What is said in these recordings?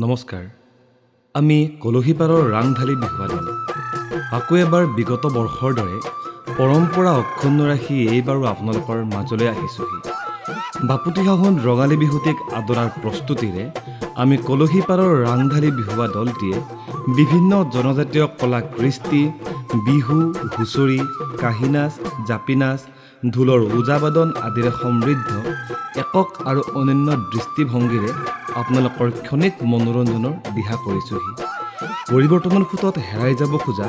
নমস্কাৰ আমি কলহি পাৰৰ ৰাংঢালি বিহুৱা দল আকৌ এবাৰ বিগত বৰ্ষৰ দৰে পৰম্পৰা অক্ষুণ্ণ ৰাখি এইবাৰো আপোনালোকৰ মাজলৈ আহিছোঁহি বাপুতিসাহোন ৰঙালী বিহুটিক আদৰাৰ প্ৰস্তুতিৰে আমি কলহি পাৰৰ ৰাংঢালি বিহুৱা দলটিয়ে বিভিন্ন জনজাতীয় কলা কৃষ্টি বিহু হুঁচৰি কাঁহী নাচ জাপি নাচ ঢোলৰ ওজাবাদন আদিৰে সমৃদ্ধ একক আৰু অনন্য দৃষ্টিভংগীৰে আপোনালোকৰ ক্ষণিক মনোৰঞ্জনৰ দিহা কৰিছোঁহি পৰিৱৰ্তনৰ সোঁতত হেৰাই যাব খোজা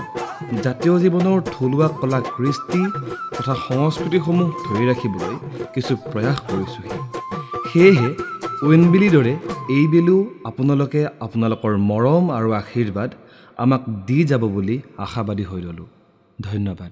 জাতীয় জীৱনৰ থলুৱা কলা কৃষ্টি তথা সংস্কৃতিসমূহ ধৰি ৰাখিবলৈ কিছু প্ৰয়াস কৰিছোঁহি সেয়েহে ঐনবিলিৰ দৰে এইবেলিও আপোনালোকে আপোনালোকৰ মৰম আৰু আশীৰ্বাদ আমাক দি যাব বুলি আশাবাদী হৈ ৰ'লোঁ ধন্যবাদ